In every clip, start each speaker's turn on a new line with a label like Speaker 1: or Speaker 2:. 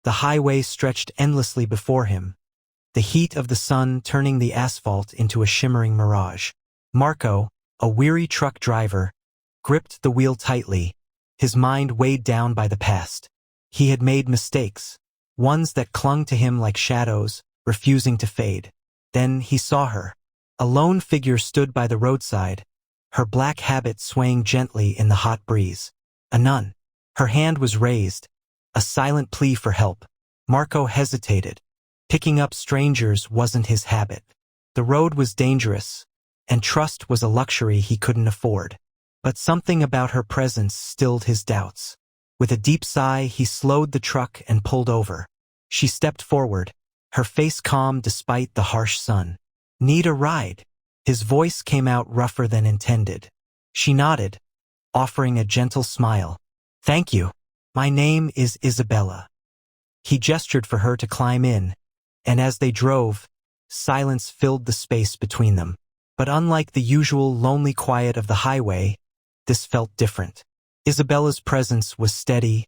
Speaker 1: The highway stretched endlessly before him, the heat of the sun turning the asphalt into a shimmering mirage. Marco, a weary truck driver, gripped the wheel tightly, his mind weighed down by the past. He had made mistakes, ones that clung to him like shadows, refusing to fade. Then he saw her. A lone figure stood by the roadside, her black habit swaying gently in the hot breeze. A nun. Her hand was raised, a silent plea for help. Marco hesitated. Picking up strangers wasn't his habit. The road was dangerous, and trust was a luxury he couldn't afford. But something about her presence stilled his doubts. With a deep sigh, he slowed the truck and pulled over. She stepped forward, her face calm despite the harsh sun. "Need a ride?" His voice came out rougher than intended. She nodded, offering a gentle smile. "Thank you. My name is Isabella." He gestured for her to climb in, and as they drove, silence filled the space between them. But unlike the usual lonely quiet of the highway, this felt different. Isabella's presence was steady,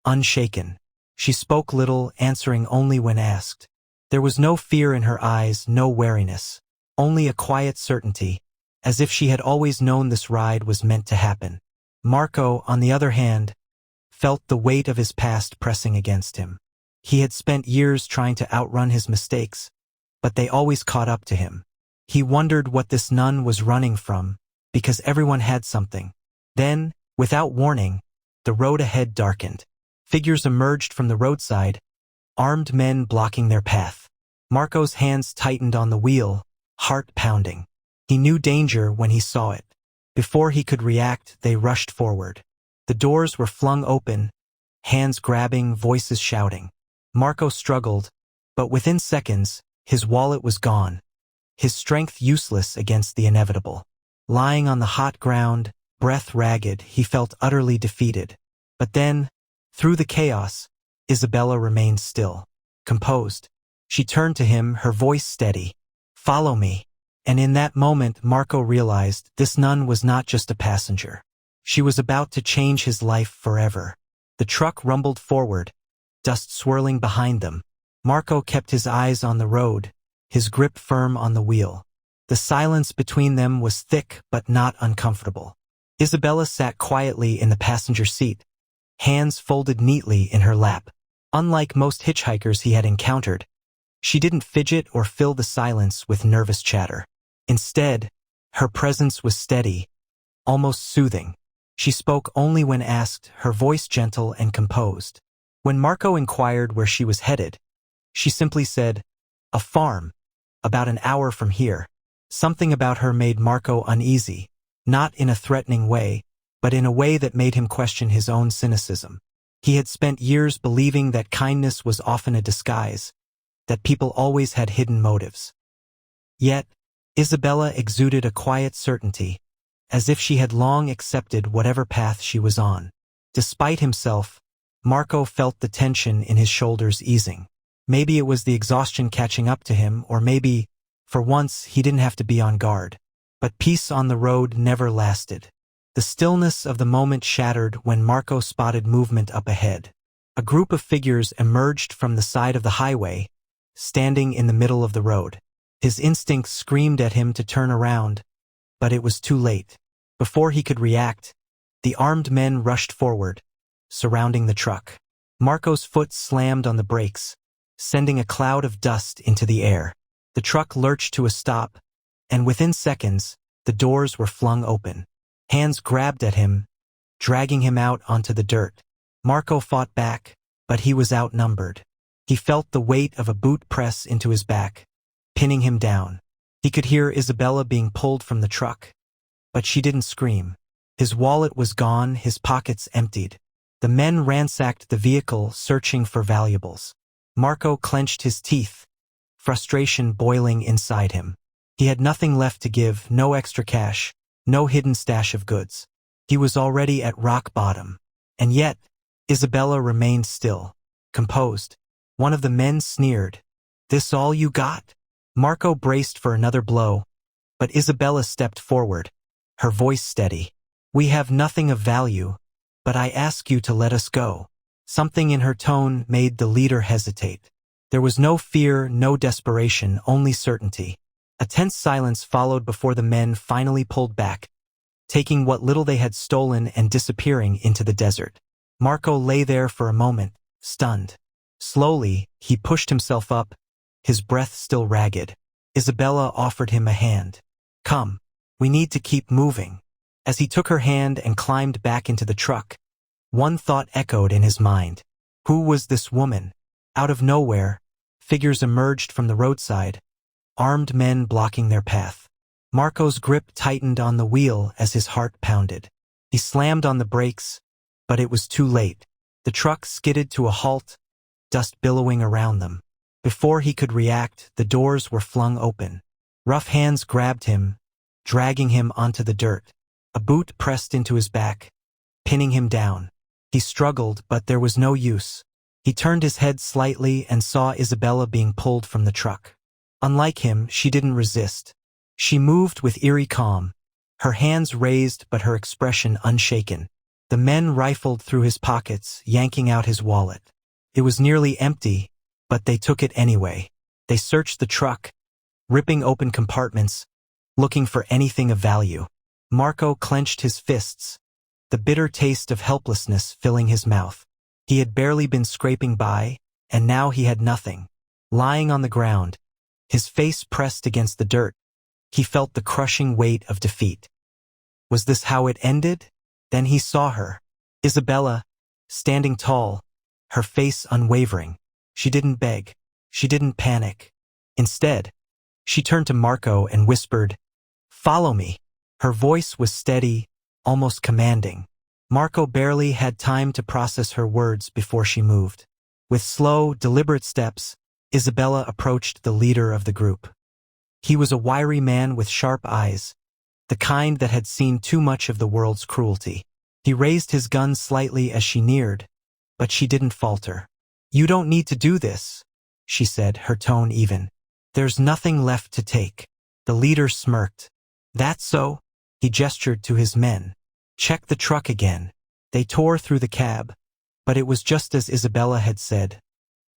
Speaker 1: unshaken. She spoke little, answering only when asked. There was no fear in her eyes, no wariness, only a quiet certainty, as if she had always known this ride was meant to happen. Marco, on the other hand, felt the weight of his past pressing against him. He had spent years trying to outrun his mistakes, but they always caught up to him. He wondered what this nun was running from, because everyone had something. Then, without warning, the road ahead darkened. Figures emerged from the roadside, armed men blocking their path. Marco's hands tightened on the wheel, heart pounding. He knew danger when he saw it. Before he could react, they rushed forward. The doors were flung open, hands grabbing, voices shouting. Marco struggled, but within seconds, his wallet was gone, his strength useless against the inevitable. Lying on the hot ground, breath ragged, he felt utterly defeated. But then, through the chaos, Isabella remained still, composed. She turned to him, her voice steady. "Follow me." And in that moment, Marco realized this nun was not just a passenger. She was about to change his life forever. The truck rumbled forward, dust swirling behind them. Marco kept his eyes on the road, his grip firm on the wheel. The silence between them was thick but not uncomfortable. Isabella sat quietly in the passenger seat, hands folded neatly in her lap. Unlike most hitchhikers he had encountered, she didn't fidget or fill the silence with nervous chatter. Instead, her presence was steady, almost soothing. She spoke only when asked, her voice gentle and composed. When Marco inquired where she was headed, she simply said, "A farm, about an hour from here." Something about her made Marco uneasy, not in a threatening way, but in a way that made him question his own cynicism. He had spent years believing that kindness was often a disguise, that people always had hidden motives. Yet, Isabella exuded a quiet certainty, as if she had long accepted whatever path she was on. Despite himself, Marco felt the tension in his shoulders easing. Maybe it was the exhaustion catching up to him, or maybe, for once, he didn't have to be on guard. But peace on the road never lasted. The stillness of the moment shattered when Marco spotted movement up ahead. A group of figures emerged from the side of the highway, standing in the middle of the road. His instinct screamed at him to turn around, but it was too late. Before he could react, the armed men rushed forward, surrounding the truck. Marco's foot slammed on the brakes, sending a cloud of dust into the air. The truck lurched to a stop, and within seconds, the doors were flung open. Hands grabbed at him, dragging him out onto the dirt. Marco fought back, but he was outnumbered. He felt the weight of a boot press into his back, pinning him down. He could hear Isabella being pulled from the truck, but she didn't scream. His wallet was gone, his pockets emptied. The men ransacked the vehicle, searching for valuables. Marco clenched his teeth, frustration boiling inside him. He had nothing left to give, no extra cash, no hidden stash of goods. He was already at rock bottom. And yet, Isabella remained still, composed. One of the men sneered, "This all you got?" Marco braced for another blow, but Isabella stepped forward, her voice steady. "We have nothing of value, but I ask you to let us go." Something in her tone made the leader hesitate. There was no fear, no desperation, only certainty. A tense silence followed before the men finally pulled back, taking what little they had stolen and disappearing into the desert. Marco lay there for a moment, stunned. Slowly, he pushed himself up, his breath still ragged. Isabella offered him a hand. "Come, we need to keep moving." As he took her hand and climbed back into the truck, one thought echoed in his mind. Who was this woman? Out of nowhere, figures emerged from the roadside, armed men blocking their path. Marco's grip tightened on the wheel as his heart pounded. He slammed on the brakes, but it was too late. The truck skidded to a halt, dust billowing around them. Before he could react, the doors were flung open. Rough hands grabbed him, dragging him onto the dirt. A boot pressed into his back, pinning him down. He struggled, but there was no use. He turned his head slightly and saw Isabella being pulled from the truck. Unlike him, she didn't resist. She moved with eerie calm, her hands raised but her expression unshaken. The men rifled through his pockets, yanking out his wallet. It was nearly empty, but they took it anyway. They searched the truck, ripping open compartments, looking for anything of value. Marco clenched his fists, the bitter taste of helplessness filling his mouth. He had barely been scraping by, and now he had nothing. Lying on the ground, his face pressed against the dirt, he felt the crushing weight of defeat. Was this how it ended? Then he saw her. Isabella, standing tall, her face unwavering. She didn't beg. She didn't panic. Instead, she turned to Marco and whispered, "Follow me." Her voice was steady, almost commanding. Marco barely had time to process her words before she moved. With slow, deliberate steps, Isabella approached the leader of the group. He was a wiry man with sharp eyes, the kind that had seen too much of the world's cruelty. He raised his gun slightly as she neared, but she didn't falter. "You don't need to do this," she said, her tone even. "There's nothing left to take." The leader smirked. "That's so?" He gestured to his men. "Check the truck again." They tore through the cab, but it was just as Isabella had said.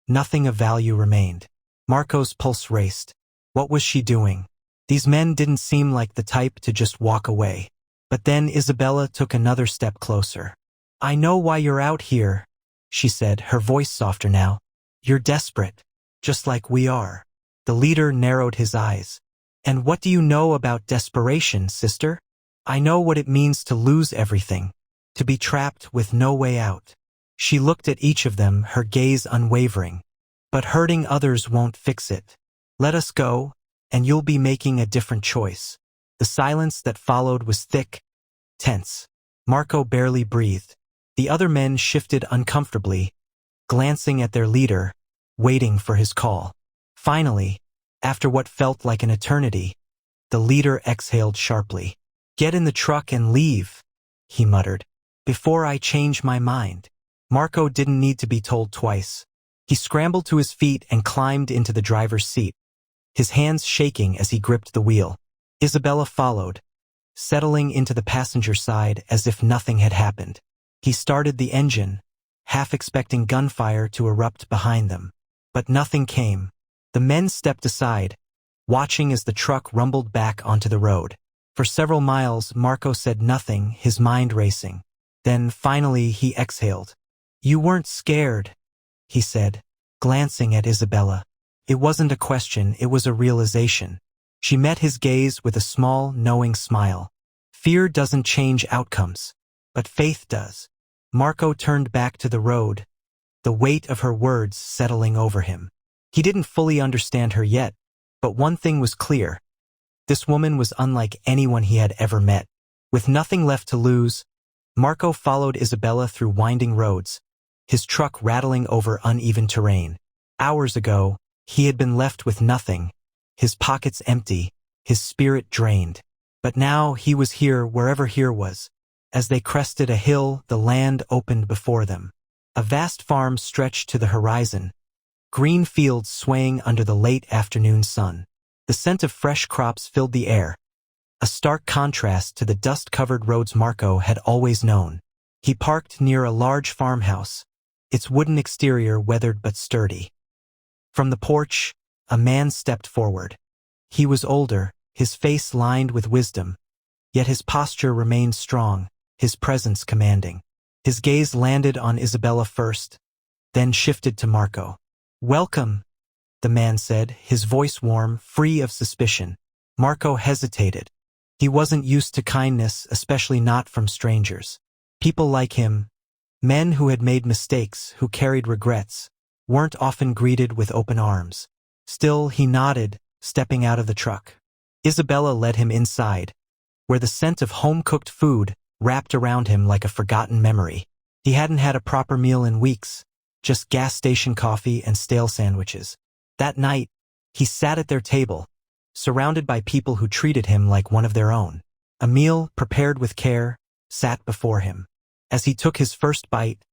Speaker 1: Nothing of value remained. Marco's pulse raced. What was she doing? These men didn't seem like the type to just walk away. But then Isabella took another step closer. "I know why you're out here," she said, her voice softer now. "You're desperate, just like we are." The leader narrowed his eyes. "And what do you know about desperation, sister?" "I know what it means to lose everything, to be trapped with no way out." She looked at each of them, her gaze unwavering. "But hurting others won't fix it. Let us go, and you'll be making a different choice." The silence that followed was thick, tense. Marco barely breathed. The other men shifted uncomfortably, glancing at their leader, waiting for his call. Finally, after what felt like an eternity, the leader exhaled sharply. "Get in the truck and leave," he muttered, "before I change my mind." Marco didn't need to be told twice. He scrambled to his feet and climbed into the driver's seat, his hands shaking as he gripped the wheel. Isabella followed, settling into the passenger side as if nothing had happened. He started the engine, half expecting gunfire to erupt behind them. But nothing came. The men stepped aside, watching as the truck rumbled back onto the road. For several miles, Marco said nothing, his mind racing. Then, finally, he exhaled. "You weren't scared," he said, glancing at Isabella. It wasn't a question, it was a realization. She met his gaze with a small, knowing smile. "Fear doesn't change outcomes, but faith does." Marco turned back to the road, the weight of her words settling over him. He didn't fully understand her yet, but one thing was clear. This woman was unlike anyone he had ever met. With nothing left to lose, Marco followed Isabella through winding roads, his truck rattling over uneven terrain. Hours ago, he had been left with nothing, his pockets empty, his spirit drained. But now he was here wherever here was. As they crested a hill, the land opened before them. A vast farm stretched to the horizon, green fields swaying under the late afternoon sun. The scent of fresh crops filled the air, a stark contrast to the dust-covered roads Marco had always known. He parked near a large farmhouse, its wooden exterior weathered but sturdy. From the porch, a man stepped forward. He was older, his face lined with wisdom, yet his posture remained strong, his presence commanding. His gaze landed on Isabella first, then shifted to Marco. "Welcome," the man said, his voice warm, free of suspicion. Marco hesitated. He wasn't used to kindness, especially not from strangers. People like him, men who had made mistakes, who carried regrets, weren't often greeted with open arms. Still, he nodded, stepping out of the truck. Isabella led him inside, where the scent of home-cooked food wrapped around him like a forgotten memory. He hadn't had a proper meal in weeks, just gas station coffee and stale sandwiches. That night, he sat at their table, surrounded by people who treated him like one of their own. A meal, prepared with care, sat before him. As he took his first bite,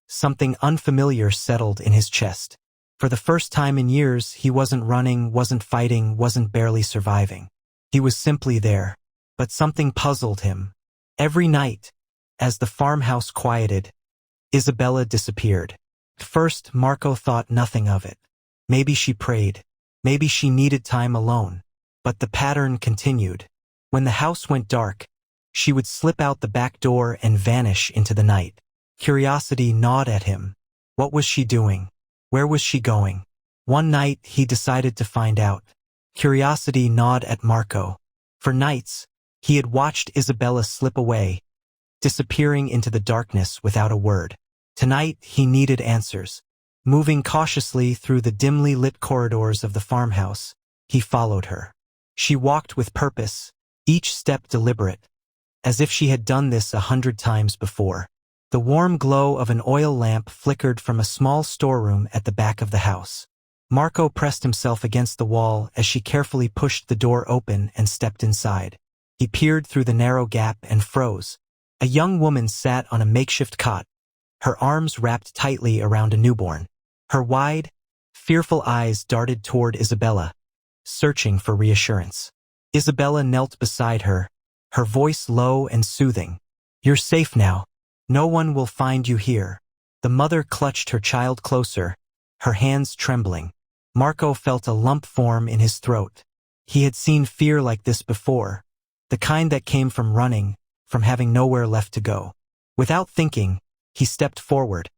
Speaker 1: something unfamiliar settled in his chest. For the first time in years, he wasn't running, wasn't fighting, wasn't barely surviving. He was simply there. But something puzzled him. Every night, as the farmhouse quieted, Isabella disappeared. At first, Marco thought nothing of it. Maybe she prayed. Maybe she needed time alone. But the pattern continued. When the house went dark, she would slip out the back door and vanish into the night. Curiosity gnawed at him. What was she doing? Where was she going? One night, he decided to find out. Curiosity gnawed at Marco. For nights, he had watched Isabella slip away, disappearing into the darkness without a word. Tonight, he needed answers. Moving cautiously through the dimly lit corridors of the farmhouse, he followed her. She walked with purpose, each step deliberate, as if she had done this 100 times before. The warm glow of an oil lamp flickered from a small storeroom at the back of the house. Marco pressed himself against the wall as she carefully pushed the door open and stepped inside. He peered through the narrow gap and froze. A young woman sat on a makeshift cot, her arms wrapped tightly around a newborn. Her wide, fearful eyes darted toward Isabella, searching for reassurance. Isabella knelt beside her, her voice low and soothing. "You're safe now. No one will find you here." The mother clutched her child closer, her hands trembling. Marco felt a lump form in his throat. He had seen fear like this before, the kind that came from running, from having nowhere left to go. Without thinking, he stepped forward,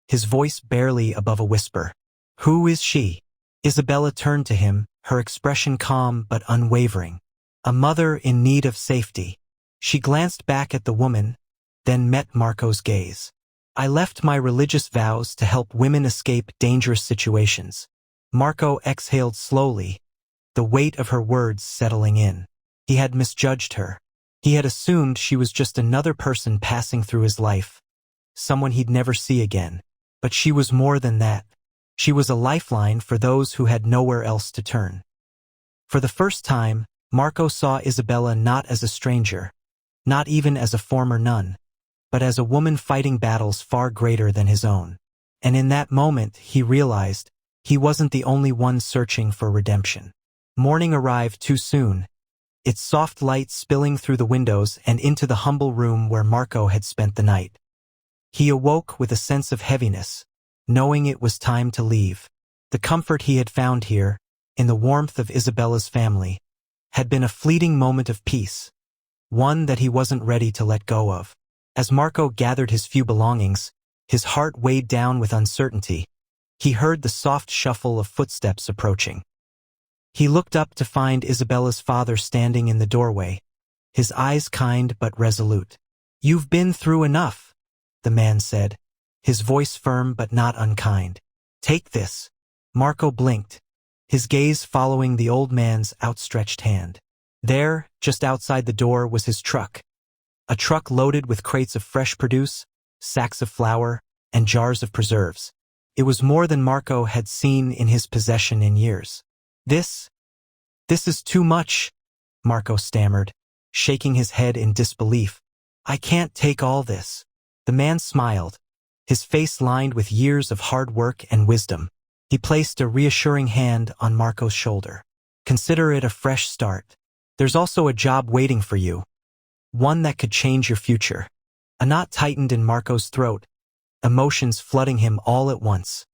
Speaker 1: his voice barely above a whisper. "Who is she?" Isabella turned to him, her expression calm but unwavering. "A mother in need of safety." She glanced back at the woman, then met Marco's gaze. "I left my religious vows to help women escape dangerous situations." Marco exhaled slowly, the weight of her words settling in. He had misjudged her. He had assumed she was just another person passing through his life, someone he'd never see again. But she was more than that. She was a lifeline for those who had nowhere else to turn. For the first time, Marco saw Isabella not as a stranger, not even as a former nun, but as a woman fighting battles far greater than his own. And in that moment, he realized he wasn't the only one searching for redemption. Morning arrived too soon, its soft light spilling through the windows and into the humble room where Marco had spent the night. He awoke with a sense of heaviness, knowing it was time to leave. The comfort he had found here, in the warmth of Isabella's family, had been a fleeting moment of peace, one that he wasn't ready to let go of. As Marco gathered his few belongings, his heart weighed down with uncertainty. He heard the soft shuffle of footsteps approaching. He looked up to find Isabella's father standing in the doorway, his eyes kind but resolute. "You've been through enough," the man said, his voice firm but not unkind. "Take this." Marco blinked, his gaze following the old man's outstretched hand. There, just outside the door, was his truck. A truck loaded with crates of fresh produce, sacks of flour, and jars of preserves. It was more than Marco had seen in his possession in years. This is too much," Marco stammered, shaking his head in disbelief. "I can't take all this." The man smiled, his face lined with years of hard work and wisdom. He placed a reassuring hand on Marco's shoulder. "Consider it a fresh start. There's also a job waiting for you, one that could change your future." A knot tightened in Marco's throat, emotions flooding him all at once.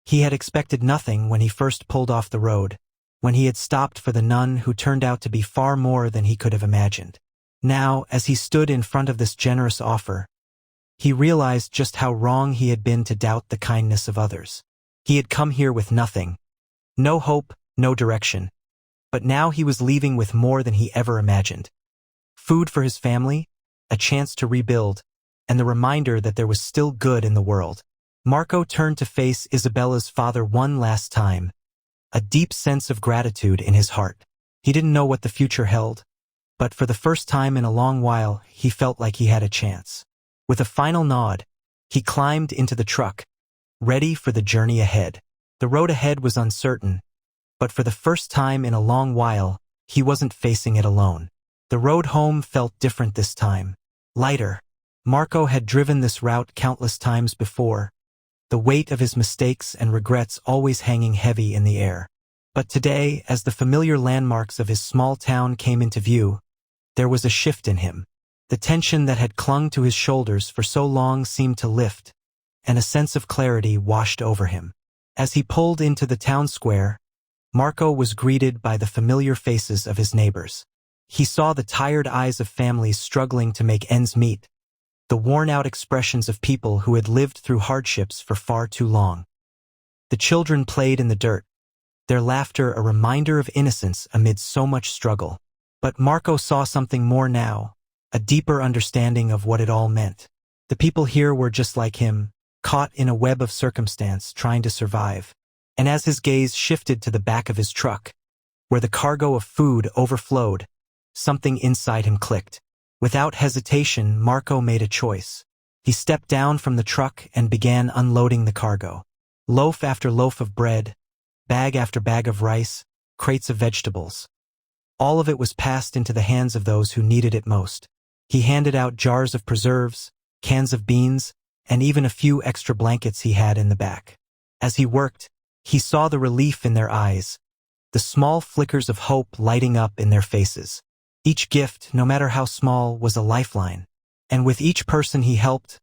Speaker 1: He had expected nothing when he first pulled off the road, when he had stopped for the nun who turned out to be far more than he could have imagined. Now, as he stood in front of this generous offer, he realized just how wrong he had been to doubt the kindness of others. He had come here with nothing, no hope, no direction, but now he was leaving with more than he ever imagined. Food for his family, a chance to rebuild, and the reminder that there was still good in the world. Marco turned to face Isabella's father one last time, a deep sense of gratitude in his heart. He didn't know what the future held, but for the first time in a long while, he felt like he had a chance. With a final nod, he climbed into the truck, ready for the journey ahead. The road ahead was uncertain, but for the first time in a long while, he wasn't facing it alone. The road home felt different this time, lighter. Marco had driven this route countless times before, the weight of his mistakes and regrets always hanging heavy in the air. But today, as the familiar landmarks of his small town came into view, there was a shift in him. The tension that had clung to his shoulders for so long seemed to lift, and a sense of clarity washed over him. As he pulled into the town square, Marco was greeted by the familiar faces of his neighbors. He saw the tired eyes of families struggling to make ends meet, the worn-out expressions of people who had lived through hardships for far too long. The children played in the dirt, their laughter a reminder of innocence amid so much struggle. But Marco saw something more now, a deeper understanding of what it all meant. The people here were just like him, caught in a web of circumstance trying to survive. And as his gaze shifted to the back of his truck, where the cargo of food overflowed, something inside him clicked. Without hesitation, Marco made a choice. He stepped down from the truck and began unloading the cargo. Loaf after loaf of bread, bag after bag of rice, crates of vegetables. All of it was passed into the hands of those who needed it most. He handed out jars of preserves, cans of beans, and even a few extra blankets he had in the back. As he worked, he saw the relief in their eyes, the small flickers of hope lighting up in their faces. Each gift, no matter how small, was a lifeline. And with each person he helped,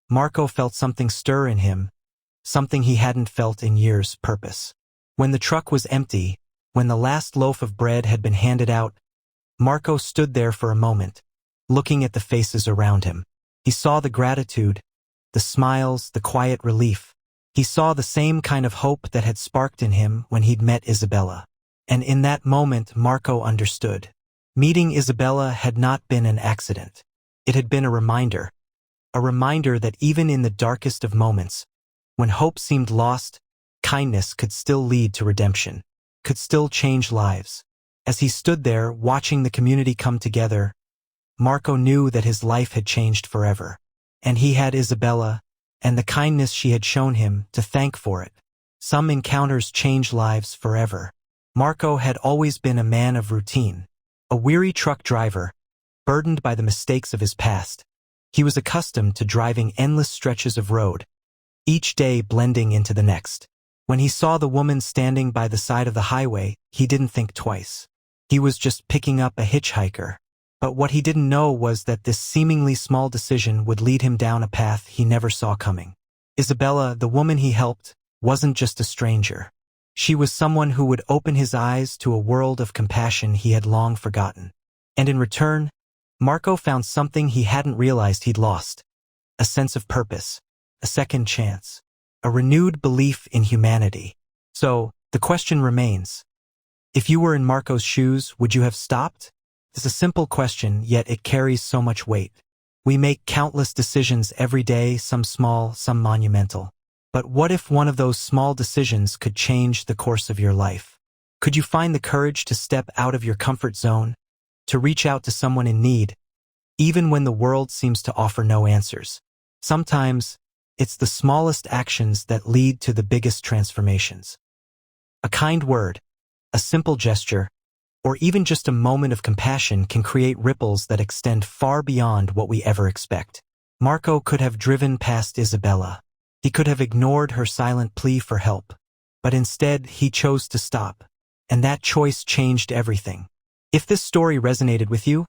Speaker 1: Marco felt something stir in him, something he hadn't felt in years. Purpose. When the truck was empty, when the last loaf of bread had been handed out, Marco stood there for a moment, looking at the faces around him. He saw the gratitude, the smiles, the quiet relief. He saw the same kind of hope that had sparked in him when he'd met Isabella. And in that moment, Marco understood. Meeting Isabella had not been an accident. It had been a reminder that even in the darkest of moments, when hope seemed lost, kindness could still lead to redemption, could still change lives. As he stood there, watching the community come together, Marco knew that his life had changed forever. And he had Isabella, and the kindness she had shown him, to thank for it. Some encounters change lives forever. Marco had always been a man of routine, a weary truck driver, burdened by the mistakes of his past. He was accustomed to driving endless stretches of road, each day blending into the next. When he saw the woman standing by the side of the highway, he didn't think twice. He was just picking up a hitchhiker. But what he didn't know was that this seemingly small decision would lead him down a path he never saw coming. Isabella, the woman he helped, wasn't just a stranger. She was someone who would open his eyes to a world of compassion he had long forgotten. And in return, Marco found something he hadn't realized he'd lost. A sense of purpose, a second chance, a renewed belief in humanity. So, the question remains. If you were in Marco's shoes, would you have stopped? It's a simple question, yet it carries so much weight. We make countless decisions every day, some small, some monumental. But what if one of those small decisions could change the course of your life? Could you find the courage to step out of your comfort zone, to reach out to someone in need, even when the world seems to offer no answers? Sometimes, it's the smallest actions that lead to the biggest transformations. A kind word, a simple gesture, or even just a moment of compassion can create ripples that extend far beyond what we ever expect. Marco could have driven past Isabella. He could have ignored her silent plea for help. But instead, he chose to stop. And that choice changed everything. If this story resonated with you,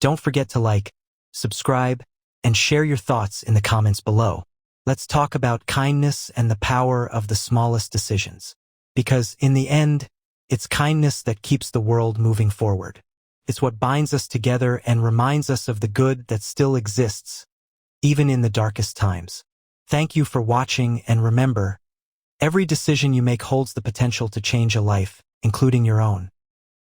Speaker 1: don't forget to like, subscribe, and share your thoughts in the comments below. let's talk about kindness and the power of the smallest decisions. Because in the end, it's kindness that keeps the world moving forward. It's what binds us together and reminds us of the good that still exists, even in the darkest times. Thank you for watching, and remember, every decision you make holds the potential to change a life, including your own.